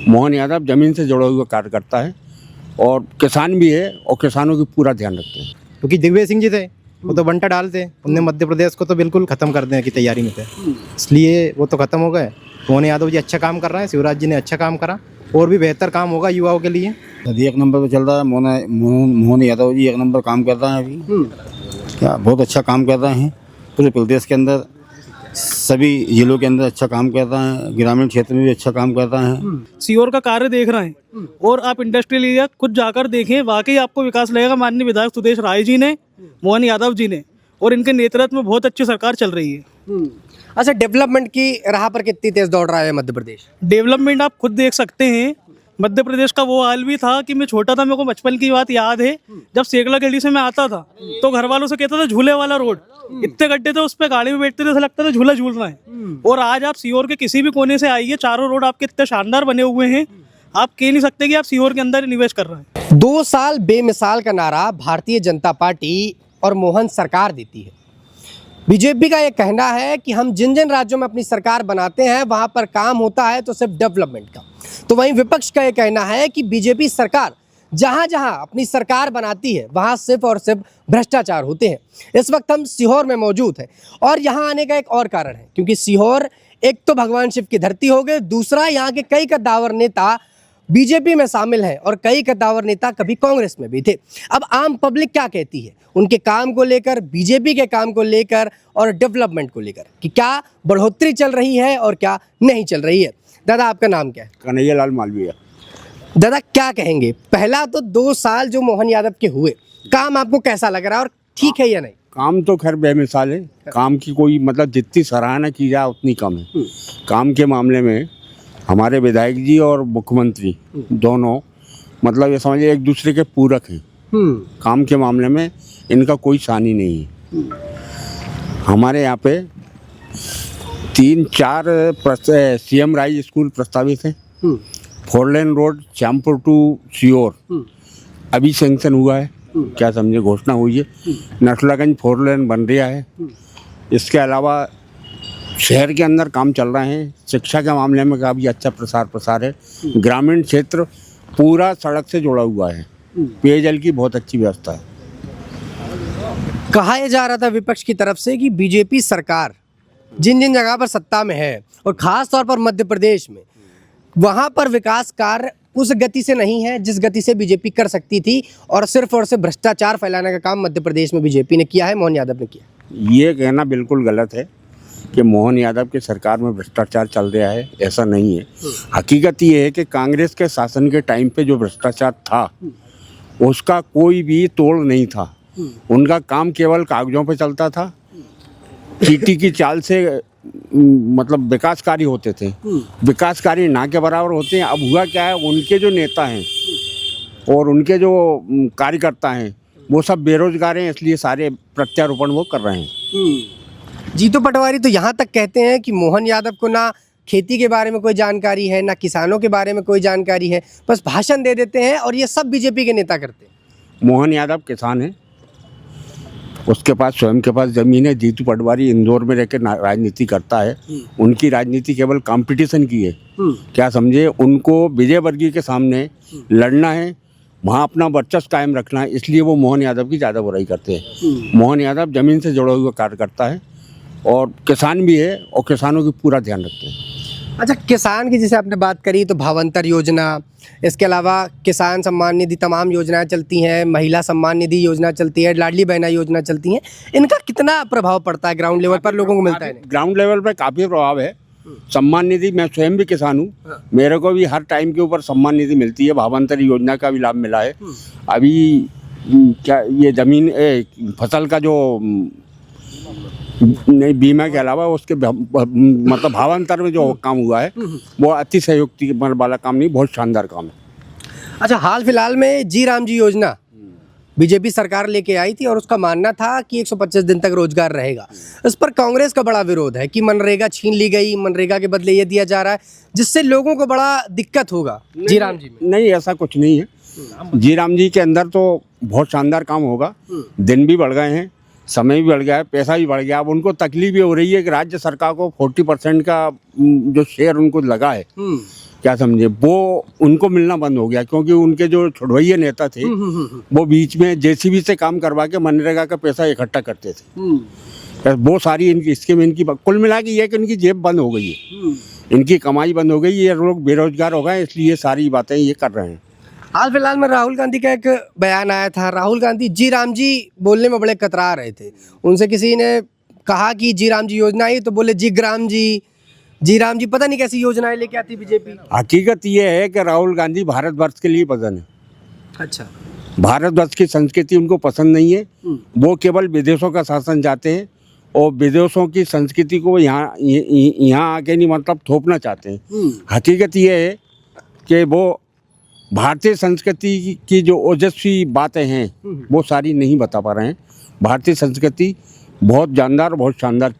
मोहन यादव जमीन से जुड़ा हुआ कार्य करता है और किसान भी है और किसानों की पूरा ध्यान रखते हैं। क्योंकि दिग्विजय सिंह जी थे, वो तो बंटा डालते, उनने मध्य प्रदेश को तो बिल्कुल खत्म कर देने की तैयारी में थे, इसलिए वो तो खत्म हो गए। मोहन यादव जी अच्छा काम कर रहे हैं, शिवराज जी ने अच्छा काम करा, और भी बेहतर काम होगा युवाओं के लिए। नदी एक नंबर पे चल रहा है। मोहन यादव जी एक नंबर काम कर रहे हैं अभी, क्या बहुत अच्छा काम कर रहे हैं। पूरे प्रदेश के अंदर सभी जिलों के अंदर अच्छा काम कर रहे हैं, ग्रामीण क्षेत्र में भी अच्छा काम कर रहे हैं। सीहोर का कार्य देख रहे हैं और आप इंडस्ट्रियल एरिया खुद जाकर देखें, वाकई आपको विकास लगेगा। माननीय विधायक सुदेश राय जी ने, मोहन यादव जी ने, और इनके नेतृत्व में बहुत अच्छी सरकार चल रही है। अच्छा, डेवलपमेंट की राह पर कितनी तेज दौड़ रहा है मध्य प्रदेश? डेवलपमेंट आप खुद देख सकते हैं। मध्य प्रदेश का वो हाल भी था कि मैं छोटा था, मेरे को बचपन की बात याद है, जब सेकला गली से मैं आता था तो घर वालों से कहता था झूले वाला रोड, इतने गड्ढे थे, उस पर गाड़ी में बैठते थे, ऐसा लगता था झूला झूल रहा है। और आज आप सीहोर के किसी भी कोने से आइए, चारों रोड आपके इतने शानदार बने हुए हैं, आप कह नहीं सकते कि आप सीहोर के अंदर निवेश कर रहे हैं। 2 साल बेमिसाल का नारा भारतीय जनता पार्टी और मोहन सरकार देती है। बीजेपी का ये कहना है कि हम जिन जिन राज्यों में अपनी सरकार बनाते हैं वहां पर काम होता है तो सिर्फ डेवलपमेंट का। तो वहीं विपक्ष का ये कहना है कि बीजेपी सरकार जहां जहां अपनी सरकार बनाती है वहां सिर्फ और सिर्फ भ्रष्टाचार होते हैं। इस वक्त हम सीहोर में मौजूद हैं और यहाँ आने का एक और कारण है, क्योंकि सीहोर एक तो भगवान शिव की धरती हो गई, दूसरा यहाँ के कई कद्दावर नेता बीजेपी में शामिल हैं और कई कद्दावर नेता कभी कांग्रेस में भी थे। अब आम पब्लिक क्या कहती है उनके काम को लेकर, बीजेपी के काम को लेकर और डेवलपमेंट को लेकर, कि क्या बढ़ोतरी चल रही है और क्या नहीं चल रही है। दादा, आपका नाम क्या है? कन्हैया लाल मालवीय। दादा, क्या कहेंगे? पहला तो 2 साल जो मोहन यादव के हुए, काम आपको कैसा लग रहा है और ठीक है या नहीं? काम तो खैर बेमिसाल है, काम की कोई मतलब जितनी सराहना की जाए उतनी कम है। काम के मामले में हमारे विधायक जी और मुख्यमंत्री दोनों मतलब ये समझिए एक दूसरे के पूरक हैं। काम के मामले में इनका कोई सानी नहीं है। हमारे यहाँ पे 3-4 सीएम राइज स्कूल प्रस्तावित है। 4 lane road Shyampur to Sehore अभी सैंक्शन हुआ है, क्या समझे, घोषणा हुई है। नटलागंज 4 लेन बन रहा है। इसके अलावा शहर के अंदर काम चल रहे हैं। शिक्षा के मामले में काफ़ी अच्छा प्रसार है। ग्रामीण क्षेत्र पूरा सड़क से जुड़ा हुआ है। पेयजल की बहुत अच्छी व्यवस्था है। कहा यह जा रहा था विपक्ष की तरफ से कि बीजेपी सरकार जिन जिन जगह पर सत्ता में है और खास तौर पर मध्य प्रदेश में, वहां पर विकास कार्य उस गति से नहीं है जिस गति से बीजेपी कर सकती थी, और सिर्फ भ्रष्टाचार फैलाने का काम मध्य प्रदेश में बीजेपी ने किया है, मोहन यादव ने किया। ये कहना बिल्कुल गलत है कि मोहन यादव की सरकार में भ्रष्टाचार चल रहा है, ऐसा नहीं है। हकीकत ये है कि कांग्रेस के शासन के टाइम पे जो भ्रष्टाचार था उसका कोई भी तोड़ नहीं था। उनका काम केवल कागजों पे चलता था। चीटी की चाल से मतलब विकास कार्य होते थे, विकास कार्य ना के बराबर होते हैं। अब हुआ क्या है, उनके जो नेता हैं और उनके जो कार्यकर्ता हैं वो सब बेरोजगार हैं, इसलिए सारे प्रत्यारोपण वो कर रहे हैं। जीतू पटवारी तो यहाँ तक कहते हैं कि मोहन यादव को ना खेती के बारे में कोई जानकारी है, ना किसानों के बारे में कोई जानकारी है, बस भाषण दे देते हैं और ये सब बीजेपी के नेता करते हैं। मोहन यादव किसान है, उसके पास स्वयं के पास जमीन है। जीतू पटवारी इंदौर में रहकर राजनीति करता है। उनकी राजनीति केवल कंपटीशन की है, क्या समझे। उनको विजय वर्गीय के सामने लड़ना है, वहाँ अपना वर्चस्व कायम रखना है, इसलिए वो मोहन यादव की ज़्यादा बुराई करते हैं। मोहन यादव जमीन से जुड़ा हुआ कार्य करता है और किसान भी है और किसानों की पूरा ध्यान रखते हैं। अच्छा, किसान की जैसे आपने बात करी तो भावांतर योजना, इसके अलावा किसान सम्मान निधि, तमाम योजनाएं चलती हैं, महिला सम्मान निधि योजना चलती है, लाडली बहना योजना चलती हैं। इनका कितना प्रभाव पड़ता है ग्राउंड लेवल पर, लोगों को मिलता है? ग्राउंड लेवल पर काफ़ी प्रभाव है। सम्मान निधि, मैं स्वयं भी किसान हूँ, मेरे को भी हर टाइम के ऊपर सम्मान निधि मिलती है। भावांतर योजना का भी लाभ मिला है। अभी क्या ये जमीन फसल का जो नहीं बीमा के अलावा उसके मतलब भावांतर में जो काम हुआ है वो अति सहयोगी वाला काम नहीं, बहुत शानदार काम है। अच्छा, हाल फिलहाल में जी राम जी योजना बीजेपी सरकार लेके आई थी और उसका मानना था कि 125 दिन तक रोजगार रहेगा। इस पर कांग्रेस का बड़ा विरोध है कि मनरेगा छीन ली गई, मनरेगा के बदले ये दिया जा रहा है, जिससे लोगों को बड़ा दिक्कत होगा जी राम जी में। नहीं, ऐसा कुछ नहीं है। जी राम जी के अंदर तो बहुत शानदार काम होगा। दिन भी बढ़ गए हैं, समय भी बढ़ गया है, पैसा भी बढ़ गया। अब उनको तकलीफ ये हो रही है कि राज्य सरकार को 40% का जो शेयर उनको लगा है, क्या समझे, वो उनको मिलना बंद हो गया क्योंकि उनके जो छुड़वैये नेता थे वो बीच में जेसीबी से काम करवा के मनरेगा का पैसा इकट्ठा करते थे। वो सारी इनकी स्कीम इनकी कुल मिला के ये है कि इनकी जेब बंद हो गई है, इनकी कमाई बंद हो गई, ये लोग बेरोजगार हो गए, इसलिए ये सारी बातें ये कर रहे हैं। हाल फिलहाल में राहुल गांधी का एक बयान आया था। राहुल गांधी जी राम जी बोलने में बड़े कतरा रहे थे। उनसे किसी ने कहा कि जी राम जी योजना आई तो बोले जी राम जी पता नहीं कैसी योजनाएं लेके आती बीजेपी। हकीकत ये है कि राहुल गांधी भारतवर्ष के लिए पसंद है। अच्छा। भारतवर्ष की संस्कृति उनको पसंद नहीं है, वो केवल विदेशों का शासन चाहते हैं और विदेशों की संस्कृति को यहाँ आके नहीं मतलब थोपना चाहते हैं। हकीकत ये है कि वो भारतीय संस्कृति की जो ओजस्वी बातें हैं वो सारी नहीं बता पा रहे हैं। भारतीय संस्कृति बहुत जानदार, बहुत शानदार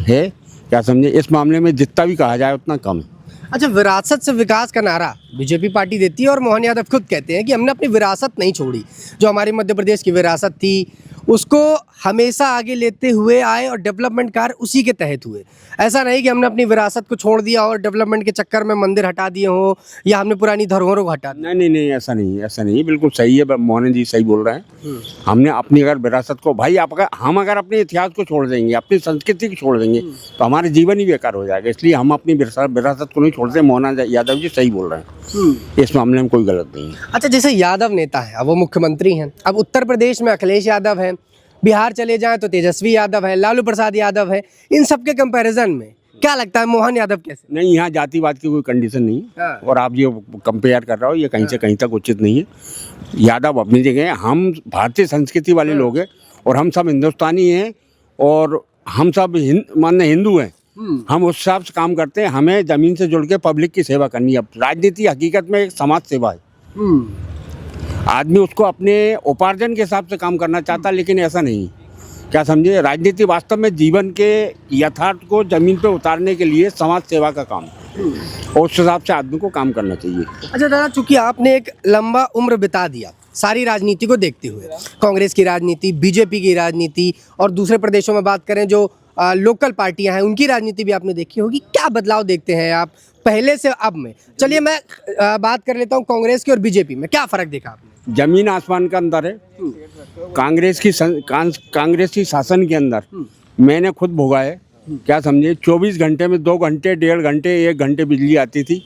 है, क्या समझे, इस मामले में जितना भी कहा जाए उतना कम है। अच्छा, विरासत से विकास का नारा बीजेपी पार्टी देती है और मोहन यादव खुद कहते हैं कि हमने अपनी विरासत नहीं छोड़ी। जो हमारी मध्य प्रदेश की विरासत थी उसको हमेशा आगे लेते हुए आए और डेवलपमेंट कार्य उसी के तहत हुए। ऐसा नहीं कि हमने अपनी विरासत को छोड़ दिया और डेवलपमेंट के चक्कर में मंदिर हटा दिए हों या हमने पुरानी धरोहरों को हटा दिया। नहीं, ऐसा नहीं, बिल्कुल सही है, मोहन जी सही बोल रहे हैं। हमने अपनी अगर विरासत को, भाई हम अगर अपने इतिहास को छोड़ देंगे, अपनी संस्कृति को छोड़ देंगे तो हमारा जीवन ही बेकार हो जाएगा। इसलिए हम अपनी विरासत को नहीं छोड़ते। मोहन यादव जी सही बोल रहे हैं, इस मामले में कोई गलत नहीं है। अच्छा, जैसे यादव नेता है, अब वो मुख्यमंत्री हैं, अब उत्तर प्रदेश में अखिलेश यादव हैं, बिहार चले जाएं तो तेजस्वी यादव है, लालू प्रसाद यादव है, इन सबके कंपैरिजन में क्या लगता है मोहन यादव कैसे? नहीं, यहाँ जातिवाद की कोई कंडीशन नहीं है और आप ये कंपेयर कर रहे हो ये कहीं से कहीं तक उचित नहीं है। यादव अपनी जगह है, हम भारतीय संस्कृति वाले लोग हैं और हम सब हिंदुस्तानी हैं और हम सब मानने हिंदू हैं। हम उस हिसाब से काम करते हैं। हमें जमीन से जुड़ के पब्लिक की सेवा करनी है। राजनीति हकीकत में एक समाज सेवा है। आदमी उसको अपने उपार्जन के हिसाब से काम करना चाहता है, लेकिन ऐसा नहीं, क्या समझे, राजनीति वास्तव में जीवन के यथार्थ को जमीन पे उतारने के लिए समाज सेवा का काम है और उस हिसाब से आदमी को काम करना चाहिए। अच्छा दादा, चूंकि आपने एक लंबा उम्र बिता दिया सारी राजनीति को देखते हुए, कांग्रेस की राजनीति, बीजेपी की राजनीति और दूसरे प्रदेशों में बात करें जो लोकल पार्टियां हैं उनकी राजनीति भी आपने देखी होगी, क्या बदलाव देखते हैं आप पहले से अब में? चलिए मैं बात कर लेता हूँ कांग्रेस की और बीजेपी में, क्या फर्क देखा आपने? जमीन आसमान का अंतर है। कांग्रेस की शासन के अंदर मैंने खुद भोगा है, क्या समझे, 24 घंटे में 2 घंटे, 1.5 घंटे, 1 घंटे बिजली आती थी।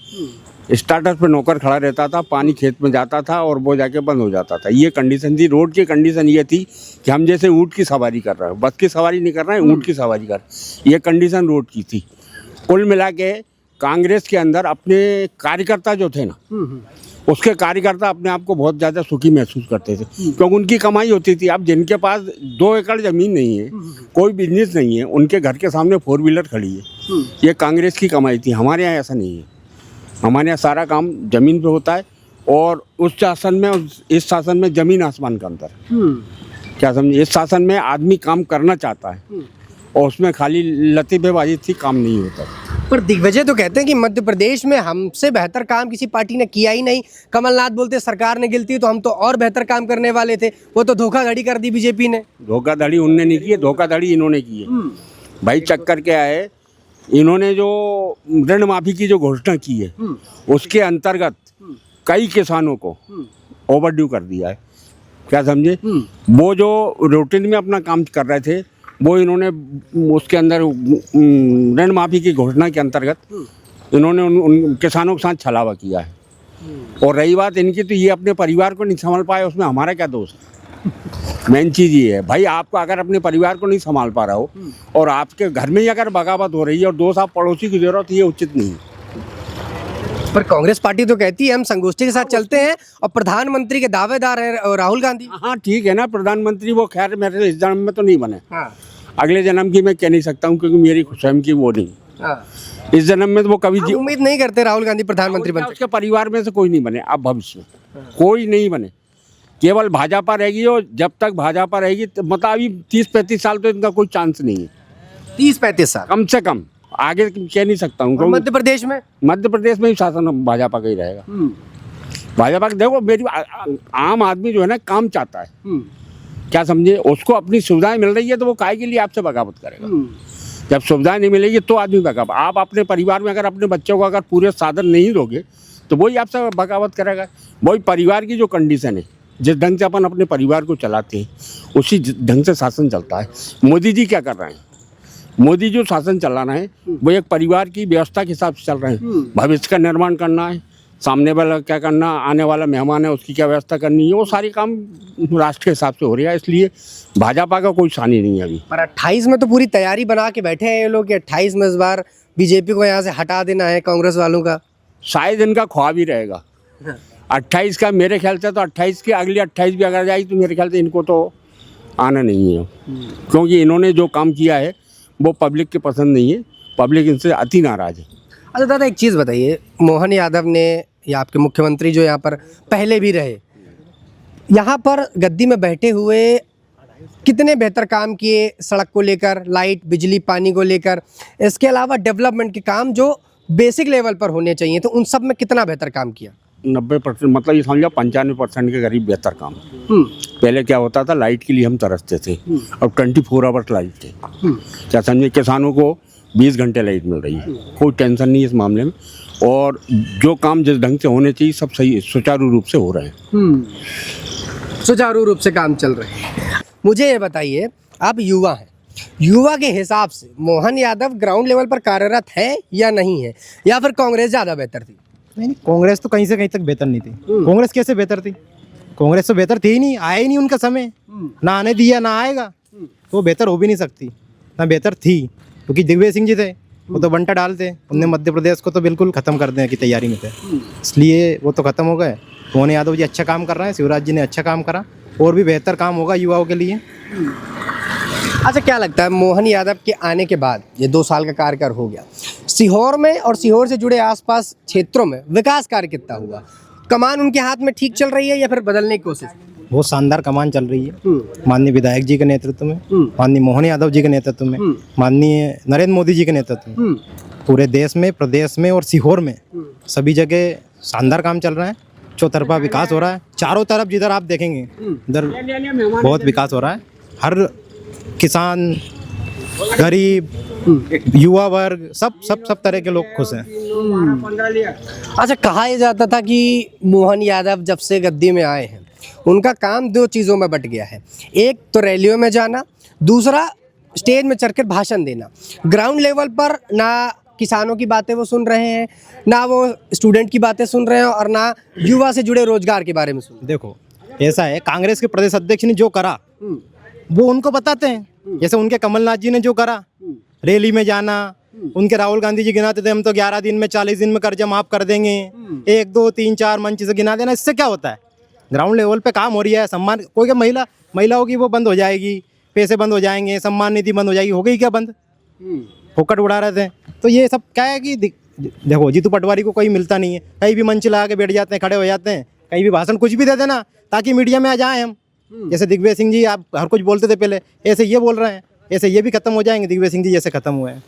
स्टार्टर पे नौकर खड़ा रहता था, पानी खेत में जाता था और वो जाके बंद हो जाता था। ये कंडीशन थी। रोड की कंडीशन ये थी कि हम जैसे ऊँट की सवारी कर रहे हैं, बस की सवारी नहीं कर रहे हैं, ऊँट की सवारी कर रहे हैं। ये कंडीशन रोड की थी। कुल मिला के कांग्रेस के अंदर अपने कार्यकर्ता जो थे ना, उसके कार्यकर्ता अपने आप को बहुत ज़्यादा सुखी महसूस करते थे क्योंकि उनकी कमाई होती थी। अब जिनके पास 2 एकड़ ज़मीन नहीं है, कोई बिजनेस नहीं है, उनके घर के सामने 4 व्हीलर खड़ी है, ये कांग्रेस की कमाई थी। हमारे यहाँ ऐसा नहीं है। हमारे यहाँ सारा काम ज़मीन पे होता है और उस शासन में इस शासन में ज़मीन आसमान का अंतर है, क्या समझे। इस शासन में आदमी काम करना चाहता है और उसमें खाली लतीफ़ेबाजी थी, काम नहीं होता। पर दिग्विजय तो कहते हैं कि मध्य प्रदेश में हमसे बेहतर काम किसी पार्टी ने किया ही नहीं। कमलनाथ बोलते सरकार ने गिनती तो हम तो और बेहतर काम करने वाले थे, वो तो धोखाधड़ी कर दी बीजेपी ने। धोखाधड़ी उनने नहीं की है, धोखाधड़ी इन्होंने की है। भाई चक्कर क्या है, इन्होंने जो ऋण माफी की जो घोषणा की है उसके अंतर्गत कई किसानों को ओवरड्यू कर दिया है, क्या समझे। वो जो रूटीन में अपना काम कर रहे थे वो इन्होंने उसके अंदर ऋण माफी की घोषणा के अंतर्गत इन्होंने उन किसानों के साथ छलावा किया है। और रही बात इनकी, तो ये अपने परिवार को नहीं संभाल पाए, उसमें हमारा क्या दोष है। मेन चीज़ ये है भाई, आपको अगर अपने परिवार को नहीं संभाल पा रहा हो और आपके घर में ही अगर बगावत हो रही है और दोष आप पड़ोसी की जरूरत, ये उचित नहीं है। पर कांग्रेस पार्टी तो कहती है हम संगोष्ठी के साथ चलते हैं और प्रधानमंत्री के दावेदार हैं राहुल गांधी। हाँ ठीक है ना, प्रधानमंत्री वो खैर मेरे इस जन्म में तो नहीं बने। अगले जन्म की मैं कह नहीं सकता हूँ क्योंकि मेरी स्वयं की वो नहीं। इस जन्म में तो वो कभी उम्मीद नहीं करते राहुल गांधी प्रधानमंत्री बन। उसके परिवार में से कोई नहीं बने, अब भविष्य में कोई नहीं बने, केवल भाजपा रहेगी। और जब तक भाजपा रहेगी मतलब अभी 30-35 साल तो इनका कोई चांस नहीं है। 30-35 साल कम से कम, आगे कह नहीं सकता हूँ। मध्य प्रदेश में ही शासन भाजपा का ही रहेगा। भाजपा देखो, मेरी आम आदमी जो है ना काम चाहता है, क्या समझे, उसको अपनी सुविधाएं मिल रही है तो वो काहे के लिए आपसे बगावत करेगा। जब सुविधाएं नहीं मिलेगी तो आदमी बगावत, आप अपने परिवार में अगर अपने बच्चों को अगर पूरे साधन नहीं दोगे तो वही आपसे बगावत करेगा। वही परिवार की जो कंडीशन है, जिस ढंग से अपन अपने परिवार को चलाते हैं उसी ढंग से शासन चलता है। मोदी जी क्या कर रहे हैं? मोदी जो शासन चलाना है वो एक परिवार की व्यवस्था के हिसाब से चल रहे हैं। भविष्य का निर्माण करना है, सामने वाला क्या करना, आने वाला मेहमान है उसकी क्या व्यवस्था करनी है, वो सारे काम राष्ट्र के हिसाब से हो रही है। इसलिए भाजपा का कोई शानी नहीं है अभी। पर 28 में तो पूरी तैयारी बना के बैठे हैं ये लोग कि 28 में इस बार बीजेपी को यहाँ से हटा देना है कांग्रेस वालों का। शायद इनका ख्वाब ही रहेगा 28 का। मेरे ख्याल से तो 28 की अगली 28 भी अगर जाएगी तो मेरे ख्याल से इनको तो आना नहीं है, क्योंकि इन्होंने जो काम किया है वो पब्लिक के पसंद नहीं है। पब्लिक इनसे अति नाराज़ है। अच्छा दादा, एक चीज़ बताइए, मोहन यादव ने या आपके मुख्यमंत्री जो यहाँ पर पहले भी रहे, यहाँ पर गद्दी में बैठे हुए कितने बेहतर काम किए सड़क को लेकर, लाइट, बिजली, पानी को लेकर, इसके अलावा डेवलपमेंट के काम जो बेसिक लेवल पर होने चाहिए तो उन सब में कितना बेहतर काम किया? 90%, मतलब ये समझो 95% के करीब बेहतर काम। पहले क्या होता था, लाइट के लिए हम तरसते थे, अब 24 आवर्स लाइट थे। क्या समझे, किसानों को 20 घंटे लाइट मिल रही है, कोई टेंशन नहीं है इस मामले में। और जो काम जिस ढंग से होने चाहिए सब सही सुचारू रूप से हो रहे हैं। सुचारू रूप से काम चल रहे हैं। मुझे ये बताइए, आप युवा हैं, युवा के हिसाब से मोहन यादव ग्राउंड लेवल पर कार्यरत है या नहीं है, या फिर कांग्रेस ज़्यादा बेहतर थी? नहीं, कांग्रेस तो कहीं से कहीं तक बेहतर नहीं थी। कांग्रेस कैसे बेहतर थी? कांग्रेस तो बेहतर थी ही नहीं, आया ही नहीं उनका समय, ना आने दिया ना आएगा, तो बेहतर हो भी नहीं सकती। ना बेहतर थी, क्योंकि दिग्विजय सिंह जी थे, वो तो बंटा डालते, उनने मध्य प्रदेश को तो बिल्कुल ख़त्म कर देने की तैयारी में थे, इसलिए वो तो ख़त्म हो गए। मोहन यादव जी अच्छा काम कर रहे हैं, शिवराज जी ने अच्छा काम करा, और भी बेहतर काम होगा युवाओं के लिए। अच्छा, क्या लगता है मोहन यादव के आने के बाद, ये 2 साल का कार्यकाल हो गया, सीहोर में और सीहोर से जुड़े आसपास क्षेत्रों में विकास कार्य कितना हुआ? कमान उनके हाथ में ठीक चल रही है या फिर बदलने की कोशिश? बहुत शानदार कमान चल रही है, माननीय विधायक जी के नेतृत्व में, माननीय मोहन यादव जी के नेतृत्व में, माननीय नरेंद्र मोदी जी के नेतृत्व में, पूरे देश में, प्रदेश में और सीहोर में सभी जगह शानदार काम चल रहा है। चौतरफा विकास हो रहा है, चारों तरफ जिधर आप देखेंगे उधर बहुत विकास हो रहा है। हर किसान, गरीब, युवा वर्ग, सब तरह के लोग खुश हैं। अच्छा, कहा यह जाता था कि मोहन यादव जब से गद्दी में आए हैं उनका काम 2 चीज़ों में बट गया है, एक तो रैलियों में जाना, दूसरा स्टेज में चढ़कर भाषण देना। ग्राउंड लेवल पर ना किसानों की बातें वो सुन रहे हैं, ना वो स्टूडेंट की बातें सुन रहे हैं, और ना युवा से जुड़े रोजगार के बारे में सुन। देखो, ऐसा है, कांग्रेस के प्रदेश अध्यक्ष ने जो करा वो उनको बताते हैं। जैसे उनके कमलनाथ जी ने जो करा, रैली में जाना, उनके राहुल गांधी जी गिनाते थे हम तो 11 दिन में, 40 दिन में कर्जा माफ कर देंगे, 1 2 3 4 मंच से गिना देना। इससे क्या होता है? ग्राउंड लेवल पे काम हो रही है। सम्मान, कोई क्या महिलाओं की वो बंद हो जाएगी, पैसे बंद हो जाएंगे, सम्मान निधि बंद हो जाएगी, हो गई क्या बंद? फोकट उड़ा रहे थे। तो ये सब क्या है कि देखो, जीतू पटवारी को कोई मिलता नहीं है, कहीं भी मंच लगा के बैठ जाते हैं, खड़े हो जाते हैं, कहीं भी भाषण कुछ भी दे देना ताकि मीडिया में आ जाएं हम। जैसे दिग्विजय सिंह जी, आप हर कुछ बोलते थे पहले, ऐसे ये बोल रहे हैं, ऐसे ये भी खत्म हो जाएंगे, दिग्विजय सिंह जी जैसे खत्म हुए हैं।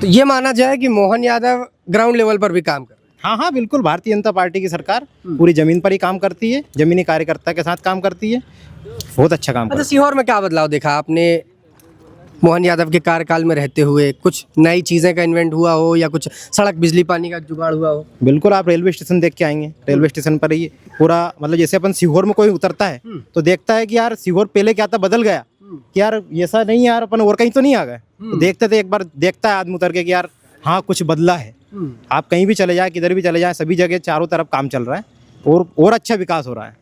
तो ये माना जाए कि मोहन यादव ग्राउंड लेवल पर भी काम कर रहे हैं। हाँ, बिल्कुल, भारतीय जनता पार्टी की सरकार पूरी जमीन पर ही काम करती है, जमीनी कार्यकर्ता के साथ काम करती है, बहुत अच्छा काम करती अच्छा, सीहोर में क्या बदलाव देखा आपने मोहन यादव के कार्यकाल में रहते हुए? कुछ नई चीज़ें का इन्वेंट हुआ हो, या कुछ सड़क, बिजली, पानी का जुगाड़ हुआ हो? है। बिल्कुल, आप रेलवे स्टेशन देख के आएंगे, रेलवे स्टेशन पर ही पूरा, मतलब जैसे अपन सीहोर में कोई उतरता है तो देखता है कि यार सीहोर पहले क्या था, बदल गया कि यार ऐसा नहीं, यार अपन और कहीं तो नहीं आ गए। तो देखते थे, एक बार देखता है आदमी उतर के कि यार हाँ, कुछ बदला है। आप कहीं भी चले जाए, किधर भी चले जाए, सभी जगह चारों तरफ काम चल रहा है और अच्छा विकास हो रहा है।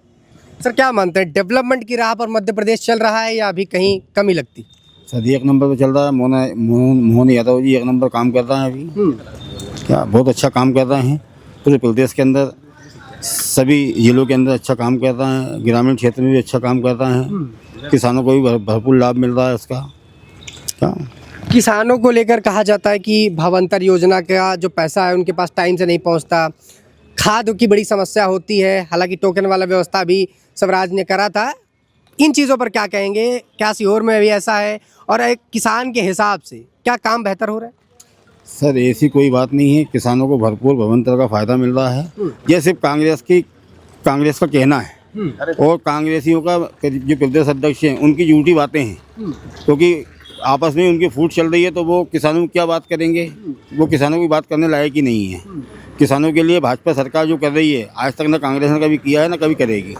सर, क्या मानते हैं, डेवलपमेंट की राह पर मध्य प्रदेश चल रहा है या अभी कहीं कमी लगती? सर 1 नंबर पे चल रहा है। मोहन यादव जी 1 नंबर काम कर रहे हैं अभी, क्या बहुत अच्छा काम कर रहे हैं। पूरे प्रदेश के अंदर, सभी जिलों के अंदर अच्छा काम कर रहे हैं, ग्रामीण क्षेत्र में भी अच्छा काम कर रहे हैं, किसानों को भी भरपूर लाभ मिल रहा है इसका। क्या किसानों को लेकर कहा जाता है कि भावांतर योजना का जो पैसा है उनके पास टाइम से नहीं पहुंचता, खाद की बड़ी समस्या होती है, हालांकि टोकन वाला व्यवस्था भी स्वराज ने करा था। इन चीज़ों पर क्या कहेंगे? क्या सीहोर में भी ऐसा है, और एक किसान के हिसाब से क्या काम बेहतर हो रहा है? सर, ऐसी कोई बात नहीं है, किसानों को भरपूर भावांतर का फायदा मिल रहा है। ये सिर्फ कांग्रेस का कहना है, और कांग्रेसियों का जो प्रदेश अध्यक्ष हैं उनकी झूठी बातें हैं, क्योंकि आपस में उनकी फूट चल रही है तो वो किसानों की क्या बात करेंगे? वो किसानों की बात करने लायक ही नहीं है। किसानों के लिए भाजपा सरकार जो कर रही है आज तक ना कांग्रेस ने कभी किया है ना कभी करेगी।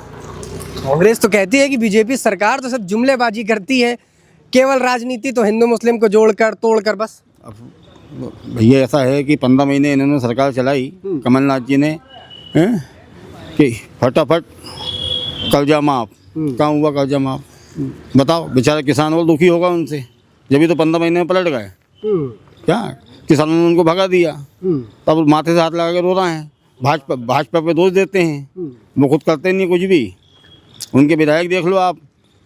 कांग्रेस तो कहती है कि बीजेपी सरकार तो सब जुमलेबाजी करती है, केवल राजनीति तो हिंदू मुस्लिम को जोड़कर तोड़कर बस। अब भैया ऐसा है कि 15 महीने इन्होंने सरकार चलाई कमलनाथ जी ने, हैं, कि फटाफट कर्जा माफ। कहाँ हुआ कर्जा माफ? बताओ, बेचारा किसान और दुखी होगा उनसे, जब तो 15 महीने में पलट गए। क्या किसानों ने उनको भगा दिया, तब माथे से हाथ लगा के रो रहे हैं। भाजपा पे दोष देते हैं, वो खुद करते नहीं कुछ भी। उनके विधायक देख लो आप,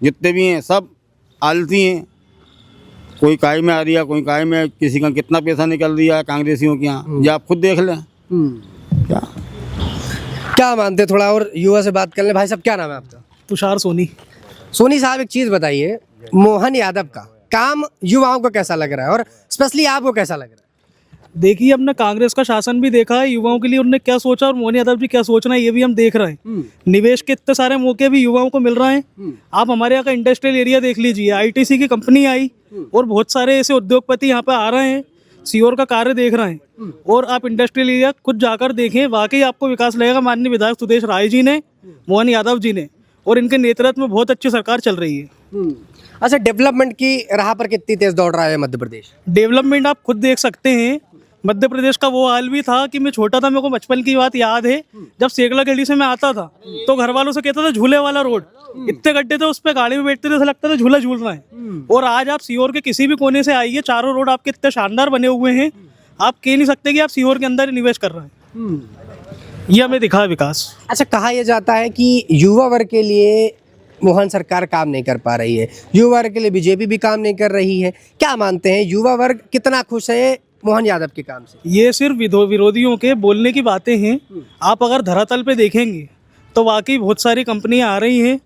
जितने भी हैं सब आलसी हैं। कोई काय में आ रही है, कोई काय में, किसी का कितना पैसा निकल दिया कांग्रेसियों के यहाँ, ये आप खुद देख लें। क्या मानते हैं? थोड़ा और युवा से बात कर लें। भाई साहब, क्या नाम है आपका? तुषार सोनी। सोनी साहब, एक चीज बताइए, मोहन यादव का काम युवाओं को कैसा लग रहा है और स्पेशली आपको कैसा लग रहा है? देखिए, हमने कांग्रेस का शासन भी देखा है, युवाओं के लिए उन्होंने क्या सोचा और मोहन यादव जी क्या सोच रहे हैं ये भी हम देख रहे हैं। निवेश के इतने सारे मौके भी युवाओं को मिल रहे हैं। आप हमारे यहाँ का इंडस्ट्रियल एरिया देख लीजिए, आईटीसी की कंपनी आई और बहुत सारे ऐसे उद्योगपति यहाँ पे आ रहे हैं, सीओर का कार्य देख रहे हैं। और आप इंडस्ट्रियल एरिया खुद जाकर देखें, वाकई आपको विकास लगेगा। माननीय विधायक सुदेश राय जी ने, मोहन यादव जी ने, और इनके नेतृत्व में बहुत अच्छी सरकार चल रही है। अच्छा, डेवलपमेंट की राह पर कितनी तेज दौड़ रहा है मध्य प्रदेश? डेवलपमेंट आप खुद देख सकते हैं। मध्य प्रदेश का वो हाल भी था कि मैं छोटा था, मेरे को बचपन की बात याद है, जब सेकला गली से मैं आता था तो घर वालों से कहता था झूले वाला रोड, इतने गड्ढे थे, उस पर गाड़ी में बैठते थे, ऐसा लगता था झूला झूल रहा है। और आज आप सीहोर के किसी भी कोने से आइए, चारों रोड आपके इतने शानदार बने हुए हैं, आप कह नहीं सकते कि आप सीहोर के अंदर निवेश कर रहे हैं। ये हमें दिखा है विकास। अच्छा, कहा यह जाता है कि युवा वर्ग के लिए मोहन सरकार काम नहीं कर पा रही है, युवा वर्ग के लिए बीजेपी भी काम नहीं कर रही है। क्या मानते हैं, युवा वर्ग कितना खुश है मोहन यादव के काम से? ये सिर्फ विरोधियों के बोलने की बातें हैं। आप अगर धरातल पे देखेंगे तो वाकई बहुत सारी कंपनियां आ रही हैं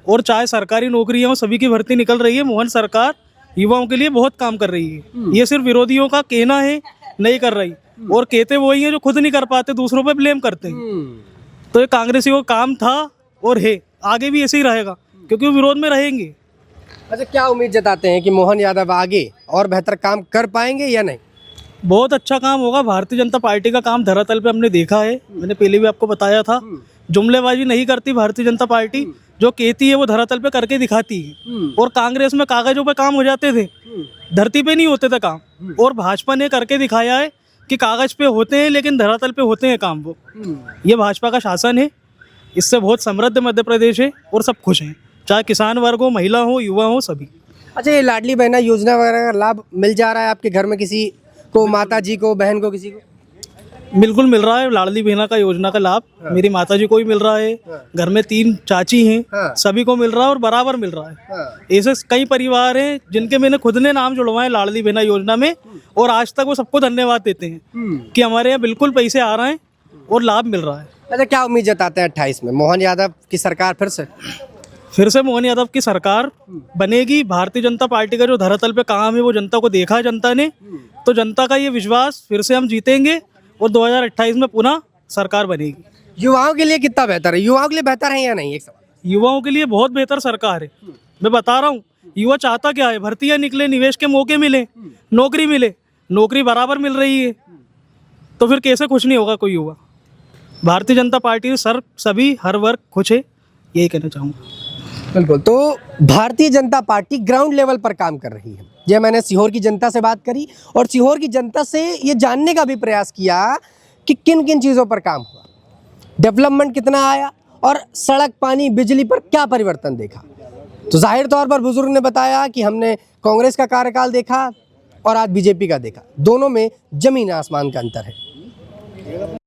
और चाहे सरकारी नौकरियां हो, सभी की भर्ती निकल रही है। मोहन सरकार युवाओं के लिए बहुत काम कर रही है। ये सिर्फ विरोधियों का कहना है, नहीं कर रही, और कहते वही हैं जो खुद नहीं कर पाते, दूसरों पे ब्लेम करते हैं। तो ये कांग्रेसियों का काम था और है, आगे भी ऐसे ही रहेगा क्योंकि वो विरोध में रहेंगे। अच्छा, क्या उम्मीद जताते हैं कि मोहन यादव आगे और बेहतर काम कर पाएंगे या नहीं? बहुत अच्छा काम होगा। भारतीय जनता पार्टी का काम धरातल पे हमने देखा है, मैंने पहले भी आपको बताया था। जुमलेबाजी नहीं करती भारतीय जनता पार्टी, जो कहती है वो धरातल पे करके दिखाती है। और कांग्रेस में कागजों पे काम हो जाते थे, धरती पे नहीं होते थे काम, और भाजपा ने करके दिखाया है कि कागज पे होते हैं लेकिन धरातल पे होते हैं काम वो। ये भाजपा का शासन है, इससे बहुत समृद्ध मध्य प्रदेश है और सब खुश हैं, चाहे किसान वर्ग हो, महिला हो, युवा हो, सभी। अच्छा, ये लाडली बहना योजना वगैरह का लाभ मिल जा रहा है आपके घर में किसी को, माता जी को, बहन को, किसी को? बिल्कुल मिल रहा है। लाडली बहना का योजना का लाभ मेरी माता जी को भी मिल रहा है, घर में 3 चाची हैं, सभी को मिल रहा है और बराबर मिल रहा है। ऐसे कई परिवार हैं जिनके मैंने खुद ने नाम जुड़वाए लाडली बहना योजना में, और आज तक वो सबको धन्यवाद देते हैं कि हमारे यहाँ बिल्कुल पैसे आ रहे हैं और लाभ मिल रहा है। अच्छा, क्या उम्मीद जताते हैं 28 में मोहन यादव की सरकार फिर से मोहन यादव की सरकार बनेगी? भारतीय जनता पार्टी का जो धरातल पे काम है वो जनता को देखा है जनता ने, तो जनता का ये विश्वास फिर से हम जीतेंगे और 2028 में पुनः सरकार बनेगी। युवाओं के लिए कितना बेहतर है? युवाओं के लिए बेहतर है या नहीं? एक सवाल। युवाओं के लिए बहुत बेहतर सरकार है। मैं बता रहा हूँ, युवा चाहता क्या है? भर्तियाँ निकले, निवेश के मौके मिले, नौकरी मिले, नौकरी बराबर मिल रही है, तो फिर कैसे खुश नहीं होगा कोई युवा? भारतीय जनता पार्टी सर सभी हर वर्ग खुश है, यही कहना चाहूँगा। बिल्कुल, तो Bharatiya Janata party ground level पर काम कर रही है। ये मैंने सीहोर की जनता से बात करी और सीहोर की जनता से ये जानने का भी प्रयास किया कि किन किन चीज़ों पर काम हुआ, डेवलपमेंट कितना आया और सड़क, पानी, बिजली पर क्या परिवर्तन देखा। तो जाहिर तौर पर बुजुर्ग ने बताया कि हमने कांग्रेस का कार्यकाल देखा और आज बीजेपी का देखा, दोनों में जमीन आसमान का अंतर है।